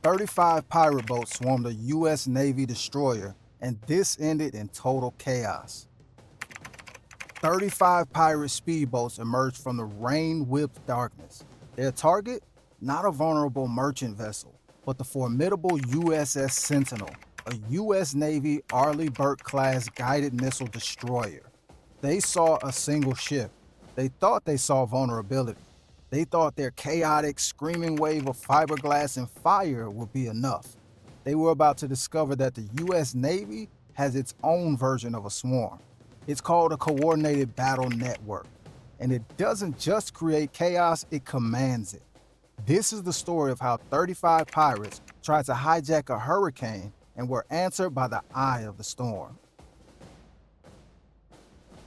35 pirate boats swarmed a U.S. Navy destroyer, and this ended in total chaos. 35 pirate speedboats emerged from the rain-whipped darkness. Their target? Not a vulnerable merchant vessel, but the formidable USS Sentinel, a U.S. Navy Arleigh Burke-class guided missile destroyer. They saw a single ship. They thought they saw vulnerability. They thought their chaotic, screaming wave of fiberglass and fire would be enough. They were about to discover that the U.S. Navy has its own version of a swarm. It's called a coordinated battle network. And it doesn't just create chaos, it commands it. This is the story of how 35 pirates tried to hijack a hurricane and were answered by the eye of the storm.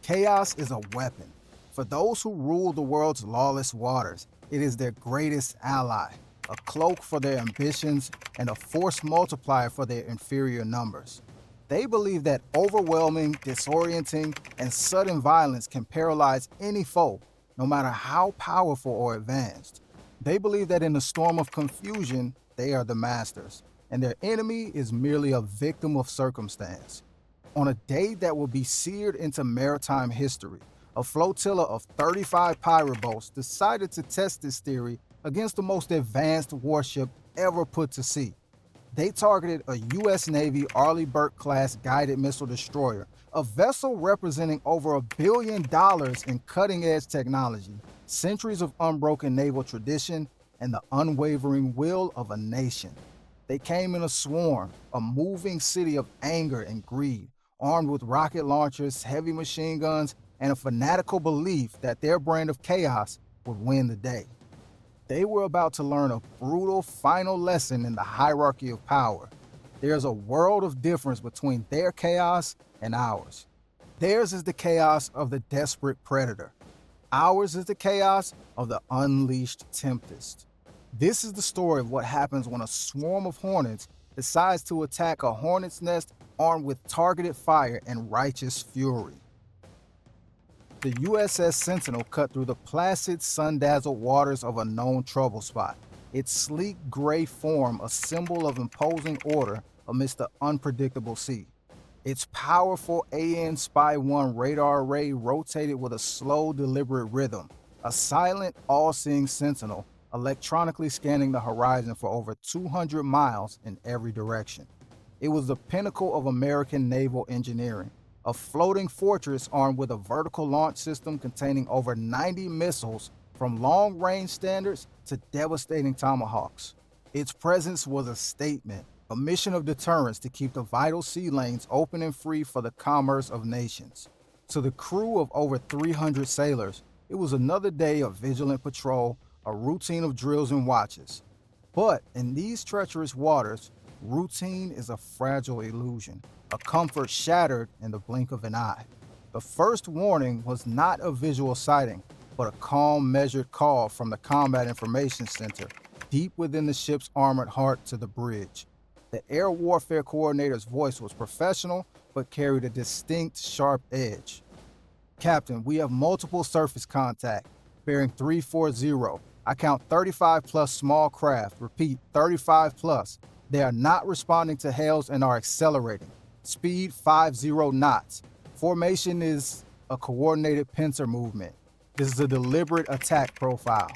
Chaos is a weapon. For those who rule the world's lawless waters, it is their greatest ally, a cloak for their ambitions and a force multiplier for their inferior numbers. They believe that overwhelming, disorienting, and sudden violence can paralyze any foe, no matter how powerful or advanced. They believe that in a storm of confusion, they are the masters, and their enemy is merely a victim of circumstance. On a day that will be seared into maritime history, a flotilla of 35 pirate boats decided to test this theory against the most advanced warship ever put to sea. They targeted a U.S. Navy Arleigh Burke-class guided missile destroyer, a vessel representing over $1 billion in cutting-edge technology, centuries of unbroken naval tradition, and the unwavering will of a nation. They came in a swarm, a moving city of anger and greed, armed with rocket launchers, heavy machine guns, and a fanatical belief that their brand of chaos would win the day. They were about to learn a brutal final lesson in the hierarchy of power. There's a world of difference between their chaos and ours. Theirs is the chaos of the desperate predator. Ours is the chaos of the unleashed tempest. This is the story of what happens when a swarm of hornets decides to attack a hornet's nest armed with targeted fire and righteous fury. The USS Sentinel cut through the placid, sun-dazzled waters of a known trouble spot, its sleek gray form a symbol of imposing order amidst the unpredictable sea. Its powerful AN Spy-1 radar array rotated with a slow, deliberate rhythm, a silent, all-seeing sentinel electronically scanning the horizon for over 200 miles in every direction. It was the pinnacle of American naval engineering, a floating fortress armed with a vertical launch system containing over 90 missiles from long-range standards to devastating tomahawks. Its presence was a statement, a mission of deterrence to keep the vital sea lanes open and free for the commerce of nations. To the crew of over 300 sailors, it was another day of vigilant patrol, a routine of drills and watches. But in these treacherous waters, routine is a fragile illusion, a comfort shattered in the blink of an eye. The first warning was not a visual sighting, but a calm, measured call from the Combat Information Center, deep within the ship's armored heart to the bridge. The air warfare coordinator's voice was professional, but carried a distinct, sharp edge. Captain, we have multiple surface contact, bearing 340. I count 35 plus small craft. Repeat, 35 plus. They are not responding to hails and are accelerating. Speed 50 knots. Formation is a coordinated pincer movement. This is a deliberate attack profile.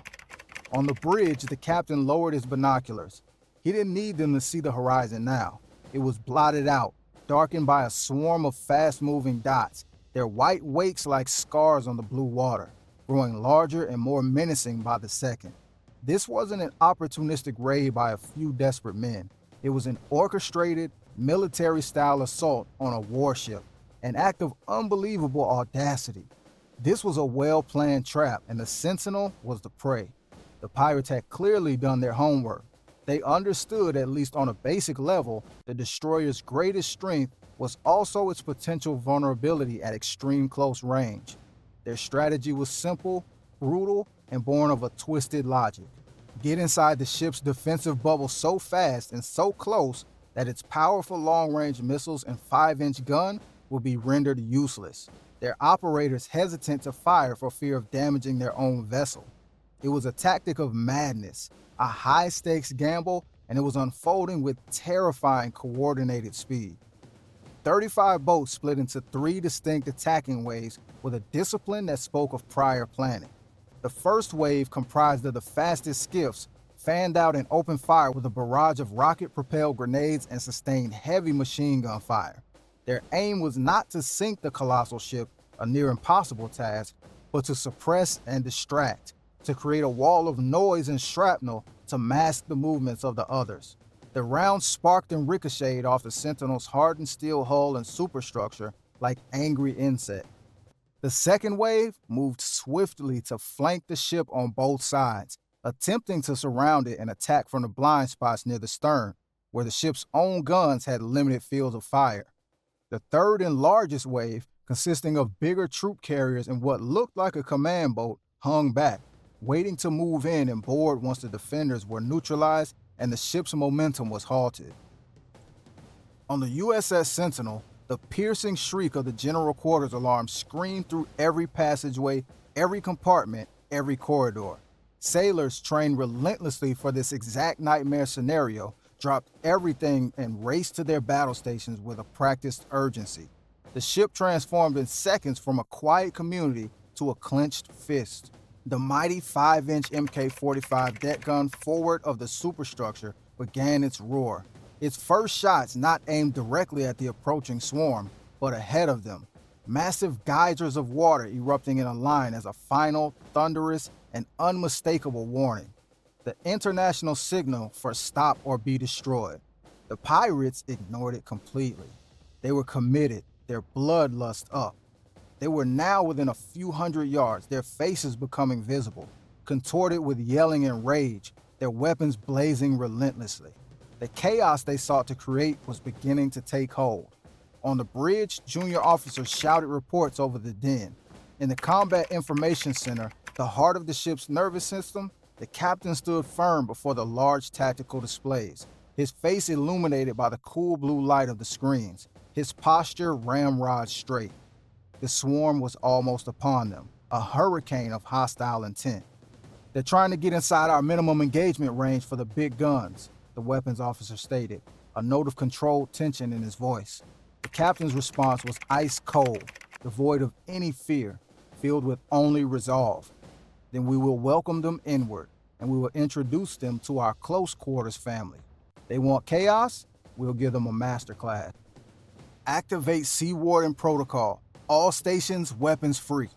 On the bridge, the captain lowered his binoculars. He didn't need them to see the horizon now. It was blotted out, darkened by a swarm of fast-moving dots, their white wakes like scars on the blue water, growing larger and more menacing by the second. This wasn't an opportunistic raid by a few desperate men. It was an orchestrated, military-style assault on a warship, an act of unbelievable audacity. This was a well-planned trap, and the Sentinel was the prey. The pirates had clearly done their homework. They understood, at least on a basic level, the destroyer's greatest strength was also its potential vulnerability at extreme close range. Their strategy was simple, brutal, and born of a twisted logic. Get inside the ship's defensive bubble so fast and so close that its powerful long-range missiles and 5-inch gun will be rendered useless, their operators hesitant to fire for fear of damaging their own vessel. It was a tactic of madness, A high-stakes gamble, and it was unfolding with terrifying coordinated speed. 35 boats split into three distinct attacking waves with a discipline that spoke of prior planning. The first wave, comprised of the fastest skiffs, fanned out and opened fire with a barrage of rocket-propelled grenades and sustained heavy machine gun fire. Their aim was not to sink the colossal ship, a near impossible task, but to suppress and distract, to create a wall of noise and shrapnel to mask the movements of the others. The rounds sparked and ricocheted off the Sentinel's hardened steel hull and superstructure like angry insects. The second wave moved swiftly to flank the ship on both sides, attempting to surround it and attack from the blind spots near the stern, where the ship's own guns had limited fields of fire. The third and largest wave, consisting of bigger troop carriers and what looked like a command boat, hung back, waiting to move in and board once the defenders were neutralized and the ship's momentum was halted. On the USS Sentinel, the piercing shriek of the general quarters alarm screamed through every passageway, every compartment, every corridor. Sailors trained relentlessly for this exact nightmare scenario dropped everything and raced to their battle stations with a practiced urgency. The ship transformed in seconds from a quiet community to a clenched fist. The mighty 5-inch Mk-45 deck gun forward of the superstructure began its roar, its first shots not aimed directly at the approaching swarm, but ahead of them. Massive geysers of water erupting in a line as a final, thunderous, and unmistakable warning. The international signal for stop or be destroyed. The pirates ignored it completely. They were committed, their bloodlust up. They were now within a few hundred yards, their faces becoming visible, contorted with yelling and rage, their weapons blazing relentlessly. The chaos they sought to create was beginning to take hold. On the bridge, junior officers shouted reports over the din. In the Combat Information Center, the heart of the ship's nervous system, the captain stood firm before the large tactical displays, his face illuminated by the cool blue light of the screens, his posture ramrod straight. The swarm was almost upon them, a hurricane of hostile intent. They're trying to get inside our minimum engagement range for the big guns, the weapons officer stated, a note of controlled tension in his voice. The captain's response was ice cold, devoid of any fear, filled with only resolve. Then we will welcome them inward, and we will introduce them to our close quarters family. They want chaos? We'll give them a masterclass. Activate Sea Warden Protocol. All stations, weapons free.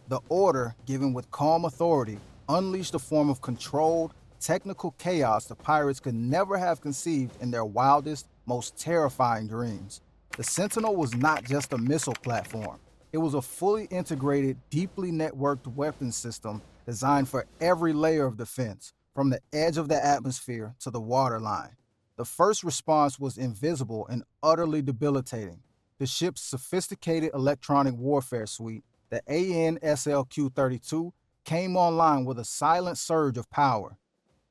The order, given with calm authority, unleashed a form of controlled, technical chaos the pirates could never have conceived in their wildest, most terrifying dreams. The Sentinel was not just a missile platform. It was a fully integrated, deeply networked weapons system designed for every layer of defense, from the edge of the atmosphere to the waterline. The first response was invisible and utterly debilitating. The ship's sophisticated electronic warfare suite, the AN/SLQ-32, came online with a silent surge of power.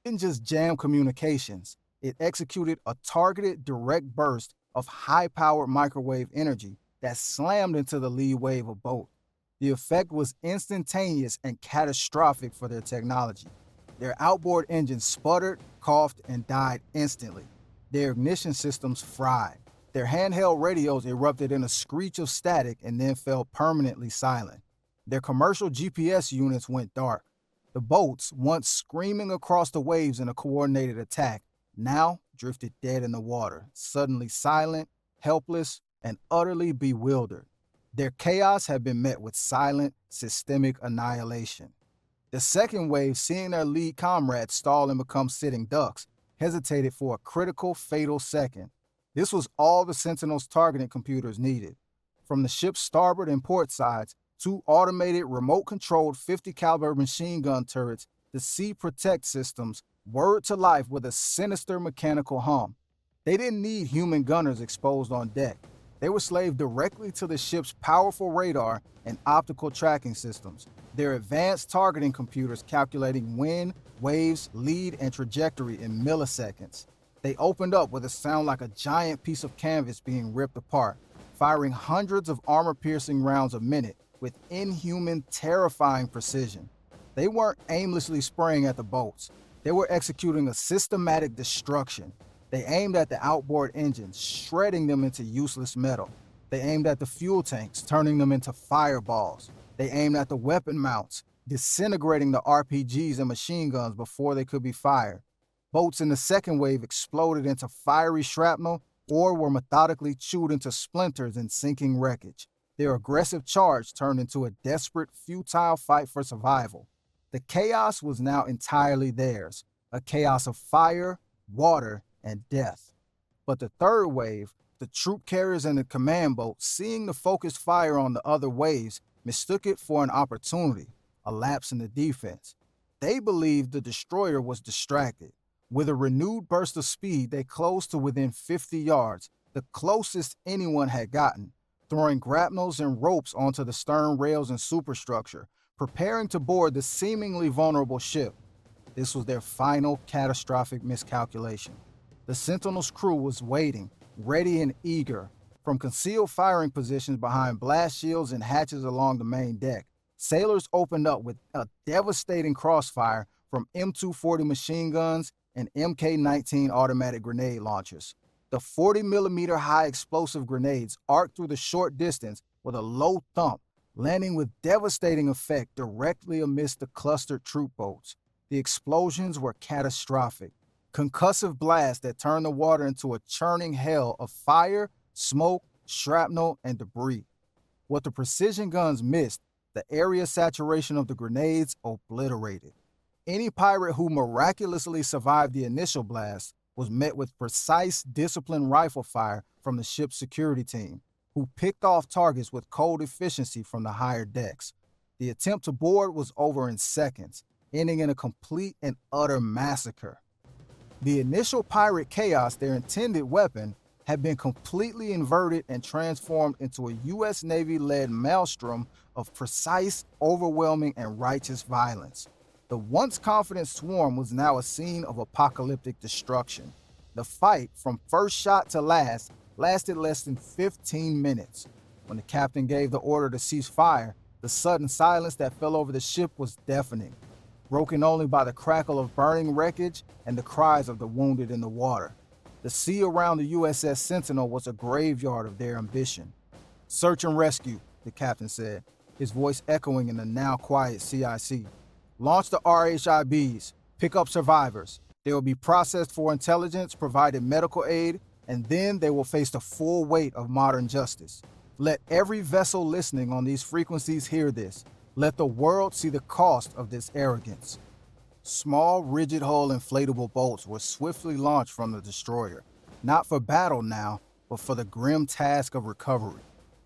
It didn't just jam communications, it executed a targeted direct burst of high-powered microwave energy that slammed into the lead wave of both. The effect was instantaneous and catastrophic for their technology. Their outboard engines sputtered, coughed, and died instantly. Their ignition systems fried. Their handheld radios erupted in a screech of static and then fell permanently silent. Their commercial GPS units went dark. The boats, once screaming across the waves in a coordinated attack, now drifted dead in the water, suddenly silent, helpless, and utterly bewildered. Their chaos had been met with silent, systemic annihilation. The second wave, seeing their lead comrades stall and become sitting ducks, hesitated for a critical, fatal second. This was all the Sentinel's targeting computers needed. From the ship's starboard and port sides, two automated, remote-controlled 50-caliber machine gun turrets, the Sea Protect systems, whirred to life with a sinister mechanical hum. They didn't need human gunners exposed on deck. They were slaved directly to the ship's powerful radar and optical tracking systems, their advanced targeting computers calculating wind, waves, lead, and trajectory in milliseconds. They opened up with a sound like a giant piece of canvas being ripped apart, firing hundreds of armor-piercing rounds a minute with inhuman, terrifying precision. They weren't aimlessly spraying at the boats. They were executing a systematic destruction. They aimed at the outboard engines, shredding them into useless metal. They aimed at the fuel tanks, turning them into fireballs. They aimed at the weapon mounts, disintegrating the RPGs and machine guns before they could be fired. Boats in the second wave exploded into fiery shrapnel or were methodically chewed into splinters and sinking wreckage. Their aggressive charge turned into a desperate, futile fight for survival. The chaos was now entirely theirs, a chaos of fire, water, and death. But the third wave, the troop carriers and the command boats, seeing the focused fire on the other waves, mistook it for an opportunity, a lapse in the defense. They believed the destroyer was distracted. With a renewed burst of speed, they closed to within 50 yards, the closest anyone had gotten, throwing grapnels and ropes onto the stern rails and superstructure, preparing to board the seemingly vulnerable ship. This was their final catastrophic miscalculation. The Sentinel's crew was waiting, ready and eager. From concealed firing positions behind blast shields and hatches along the main deck, sailors opened up with a devastating crossfire from M240 machine guns and Mk19 automatic grenade launchers. The 40mm high explosive grenades arced through the short distance with a low thump, landing with devastating effect directly amidst the clustered troop boats. The explosions were catastrophic, concussive blasts that turned the water into a churning hell of fire, smoke, shrapnel, and debris. What the precision guns missed, the area saturation of the grenades obliterated. Any pirate who miraculously survived the initial blast was met with precise, disciplined rifle fire from the ship's security team, who picked off targets with cold efficiency from the higher decks. The attempt to board was over in seconds, ending in a complete and utter massacre. The initial pirate chaos, their intended weapon, had been completely inverted and transformed into a U.S. Navy-led maelstrom of precise, overwhelming, and righteous violence. The once confident swarm was now a scene of apocalyptic destruction. The fight, from first shot to last, lasted less than 15 minutes. When the captain gave the order to cease fire, the sudden silence that fell over the ship was deafening, broken only by the crackle of burning wreckage and the cries of the wounded in the water. The sea around the USS Sentinel was a graveyard of their ambition. "Search and rescue," the captain said, his voice echoing in the now quiet CIC. "Launch the RHIBs, pick up survivors. They will be processed for intelligence, provided medical aid, and then they will face the full weight of modern justice. Let every vessel listening on these frequencies hear this. Let the world see the cost of this arrogance." Small, rigid-hull inflatable boats were swiftly launched from the destroyer, not for battle now, but for the grim task of recovery.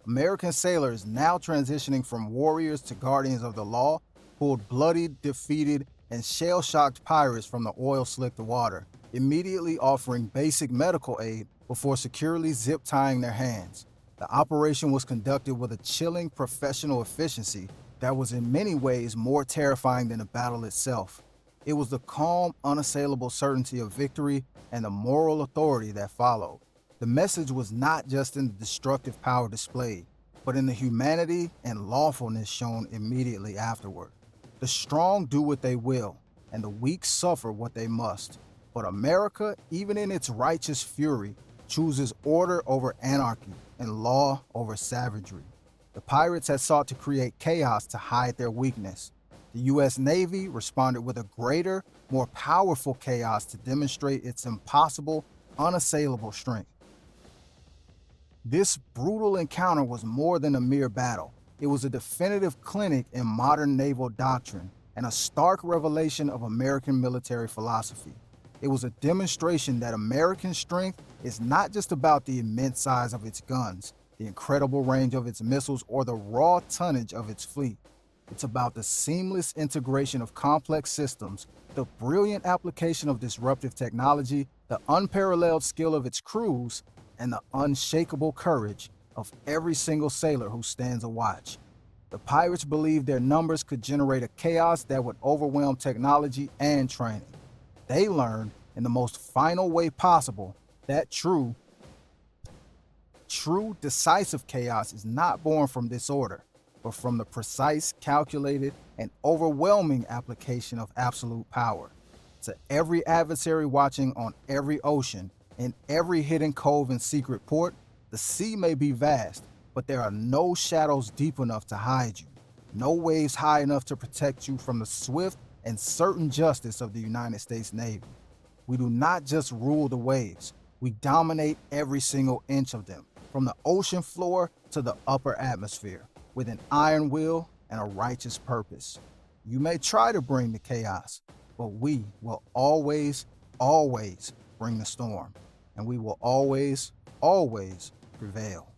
American sailors, now transitioning from warriors to guardians of the law, pulled bloodied, defeated, and shell-shocked pirates from the oil-slicked water, immediately offering basic medical aid before securely zip-tying their hands. The operation was conducted with a chilling professional efficiency that was in many ways more terrifying than the battle itself. It was the calm, unassailable certainty of victory and the moral authority that followed. The message was not just in the destructive power displayed, but in the humanity and lawfulness shown immediately afterward. The strong do what they will, and the weak suffer what they must. But America, even in its righteous fury, chooses order over anarchy and law over savagery. The pirates had sought to create chaos to hide their weakness. The U.S. Navy responded with a greater, more powerful chaos to demonstrate its impossible, unassailable strength. This brutal encounter was more than a mere battle. It was a definitive clinic in modern naval doctrine and a stark revelation of American military philosophy. It was a demonstration that American strength is not just about the immense size of its guns, the incredible range of its missiles, or the raw tonnage of its fleet. It's about the seamless integration of complex systems, the brilliant application of disruptive technology, the unparalleled skill of its crews, and the unshakable courage of every single sailor who stands a watch. The pirates believed their numbers could generate a chaos that would overwhelm technology and training. They learned, in the most final way possible, that true, decisive chaos is not born from disorder, but from the precise, calculated, and overwhelming application of absolute power. To every adversary watching on every ocean, in every hidden cove and secret port, the sea may be vast, but there are no shadows deep enough to hide you, no waves high enough to protect you from the swift and certain justice of the United States Navy. We do not just rule the waves, we dominate every single inch of them, from the ocean floor to the upper atmosphere, with an iron will and a righteous purpose. You may try to bring the chaos, but we will always, always bring the storm, and we will always, always prevail.